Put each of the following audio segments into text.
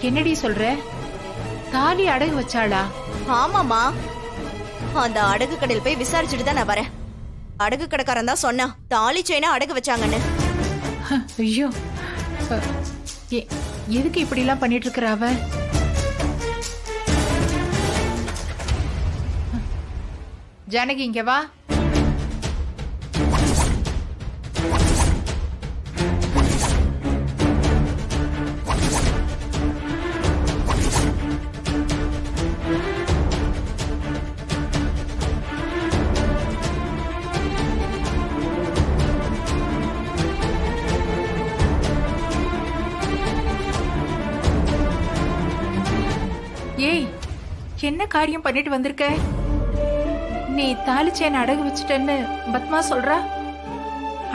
என்னடி சொல்ற? தாலி அடகு வச்சாளா? ஆமாமா, அந்த அடகு கடையில் போய் விசாரிச்சுட்டு தான் நான் வரேன். அடகு கடைக்காரன் தான் சொன்னா தாலி செயினா அடகு வச்சாங்கன்னு. ஐயோ, எதுக்கு இப்படி எல்லாம் பண்ணிட்டு இருக்கிற அவ? ஜானகி இங்க வா. ஏய், என்ன காரியம் பண்ணிட்டு வந்திருக்க? நீ தாலி செயின் அடகு வச்சிட்டேன்னு பத்மா சொல்றா.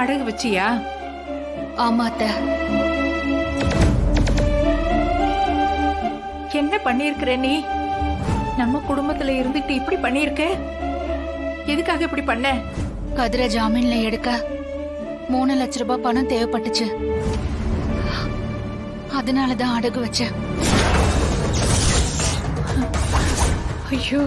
அடகு வச்சியா? ஆமா அத்தை. என்ன பண்ணிருக்கிற நீ? நம்ம குடும்பத்துல இருந்துட்டு இப்படி பண்ணிருக்க? எதுக்காக இப்படி பண்ண? கதிர ஜாமீன்ல எடுக்க 3 லட்சம் ரூபாய் பணம் தேவைப்பட்டுச்சு. அதனாலதான் அடகு வச்சேன். ஐயோ,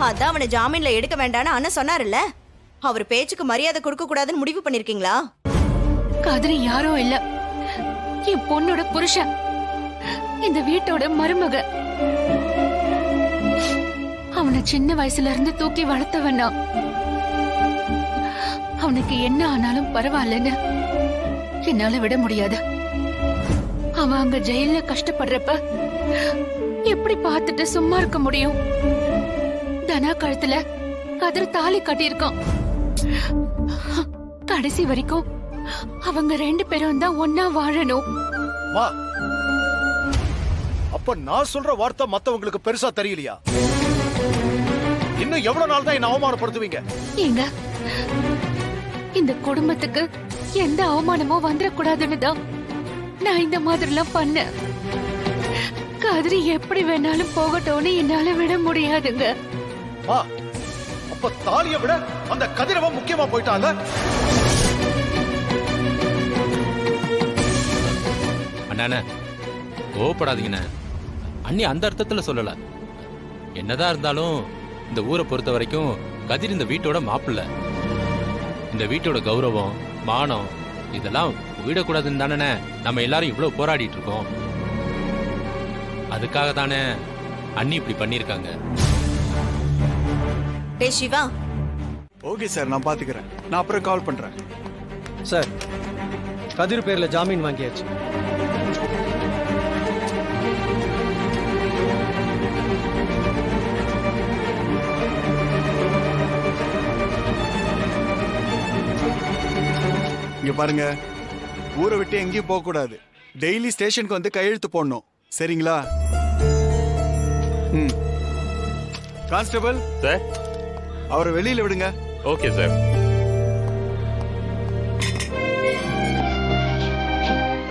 அதான் அவனை ஜாமீன்ல எடுக்க வேண்டான்னு அண்ணன் சொன்னாருல்ல, அவர் பேச்சுக்கு மரியாதை கொடுக்க கூடாதுன்னு முடிவு பண்ணிருக்கீங்களா? கதிர யாரோ இல்ல, என் பொண்ணோட புருஷன், இந்த வீட்டோட மருமக. அவனை சின்ன வயசுல இருந்து தூக்கி வளர்த்தவனா. அவனுக்கு என்ன ஆனாலும் பரவாயில்லன்னு என்னால விட முடியாது. அவன் அங்க ஜெயில கஷ்டப்படுறப்ப எப்படி பார்த்துட்டு சும்மா இருக்க முடியும்? தனா கழுத்துல கதிர் தாலி கட்டியிருக்கான். கடைசி வரைக்கும் அவங்க 2 பேரும் தான் ஒன்னா வாழணும். அப்ப நான் சொல்ற வார்த்தை மத்தவங்களுக்கு பெருசா தெரியலையா? இன்னும் எவ்வளவு நாள் தான் என்ன அவமானப்படுத்துவீங்க? ஏங்க, இந்த குடும்பத்துக்கு எந்த அவமானமும் வந்துடக்கூடாதுன்னு தான் நான் இந்த மாதிரிலாம் பண்ணேன். கதிரி எப்படி வேணாலும் போகட்டும்னு என்னால விட முடியாதுங்க. அப்ப தாலிய விட அந்த கதிரவன் முக்கியமா போயிட்டாங்க. அண்ணா கோவப்படாதீங்கண்ணே. அண்ணி அந்த அர்த்தத்துல சொல்லல. என்னதான் இருந்தாலும் இந்த ஊரை பொறுத்த வரைக்கும் கதிர் இந்த வீட்டோட மாப்பிள்ள. இந்த வீட்டோட கௌரவம் மானம் இதெல்லாம் விடக்கூடாதுன்னு தானே நம்ம எல்லாரும் இவ்வளவு போராடிட்டு இருக்கோம். அதுக்காக தானே அண்ணி இப்படி பண்ணிருக்காங்க. டேய் சிவா. ஓகே சார், நான் பாத்துக்கிறேன். நான் அப்புறம் கால் பண்றேன். சார், கதிர் பேர்ல ஜாமீன் வாங்கியாச்சு. இங்க பாருங்க, ஊரை விட்டு எங்கேயும் போக கூடாது. டெய்லி ஸ்டேஷனுக்கு வந்து கையெழுத்து போடணும், சரிங்களா? கான்ஸ்டபிள் சார், அவரை வெளியில விடுங்க. Okay sir.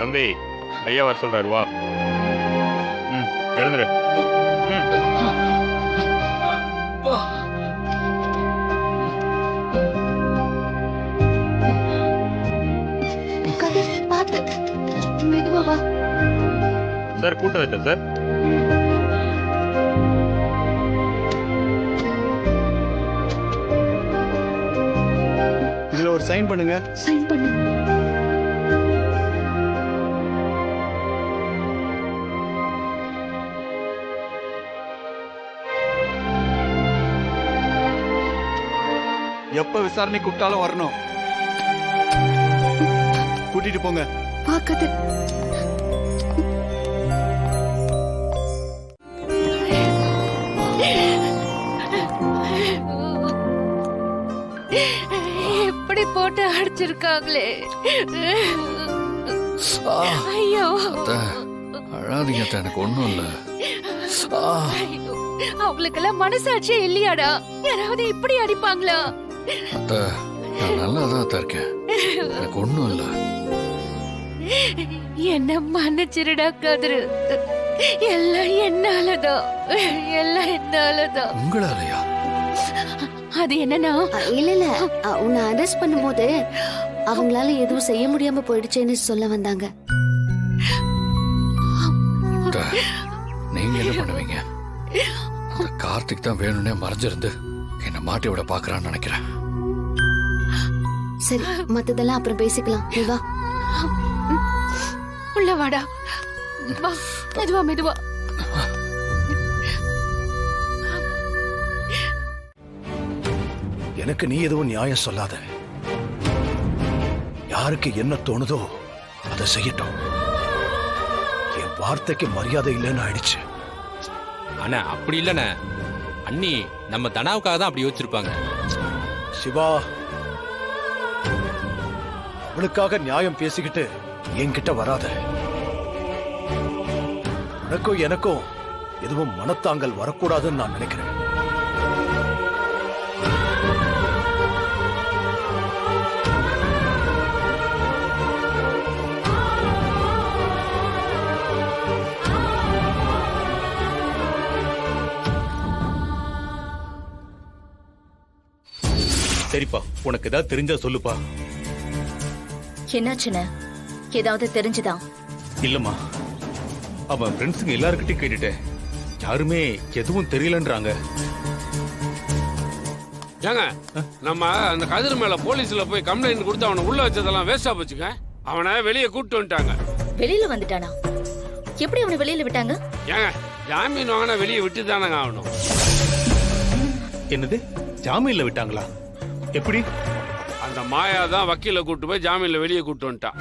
தம்பி, ஐயா வர சொல்றாரு, வா. எழுந்துரு. சார், கூட்டம் வச்சேன் சார். இதுல ஒரு சைன் பண்ணுங்க. சைன் பண்ணு. எப்ப விசாரணை கூப்பிட்டாலும் வரணும். கூட்டிட்டு போங்க. பாக்கது எப்படி போட்டு அடிச்சிருக்காங்களே. ஐயோ, அழாதீங்க, எனக்கு ஒண்ணும் இல்ல. அவங்களுக்கெல்லாம் மனசாட்சியே இல்லையாடா? யாராவது இப்படி அடிப்பாங்களா? நான் நல்லாதான் இருக்கேன், எனக்கு ஒண்ணும் இல்ல. என்ன மன்னிச்சிருடா கதிரு. எல்லாம் என்னாலதான், எல்லாம் என்னாலதான். உங்களாலயா? அது என்னன்னா, இல்ல உன்னை அரெஸ்ட் பண்ணும்போது அவங்களால எதுவும் செய்ய முடியாம போயிடுச்சேன்னு சொல்ல வந்தாங்க. அத்தை, நீங்க என்ன பண்ணுவீங்க? அந்த கார்த்திக் தான் வேணும்னே மறைஞ்சிருந்து என்னை மாட்டி விட பாக்குறான்னு நினைக்கிறேன். சரி, மத்ததெல்லாம் அப்புறம் பேசிக்கலாம். நீ வா. உள்ள வாடா. வா, மெதுவா மெதுவா. எனக்கு நீ எதுவும் நியாயம் சொல்லாத. யாருக்கு என்ன தோணுதோ அதை செய்யட்டும். என் வார்த்தைக்கு மரியாதை இல்லைன்னு ஆயிடுச்சு. அண்ணா அப்படி இல்லைண்ணே. அண்ணி நம்ம தனாவுக்காக தான் அப்படி யோசிச்சிருப்பாங்க. சிவா, அவளுக்காக நியாயம் பேசிக்கிட்டு என்கிட்ட வராத. உனக்கும் எனக்கும் எதுவும் மனத்தாங்கல் வரக்கூடாதுன்னு நான் நினைக்கிறேன். சரிப்பா, உனக்கு ஏதாவது தெரிஞ்சா சொல்லுப்பா. என்னாச்சுன்னு ஏதாவது தெரிஞ்சுதா? இல்லம்மா, அவன் ஃப்ரெண்ட்ஸுங்க எல்லாருக்கிட்டையும் கேட்டுட்டேன். யாருமே எதுவும் தெரியலன்றாங்க. ஏங்க, நம்ம அந்த கதிர் மேல போலீஸ்ல போய் கம்ப்ளைண்ட் கொடுத்து அவனை உள்ள வச்சதெல்லாம் வேஸ்டா போச்சுங்க. அவனை வெளியே கூப்பிட்டு வந்துட்டாங்க. வெளியில வந்துட்டானா? எப்படி அவனை வெளியில விட்டாங்க? ஏங்க, ஜாமீன் வாங்கினா வெளியே விட்டு தானங்க ஆகணும். என்னது, ஜாமீன்ல விட்டாங்களா? எப்படி? அந்த மாயா தான் வக்கீல கூட்டு போய் ஜாமீன்ல வெளியே கூட்டு வந்துட்டான்.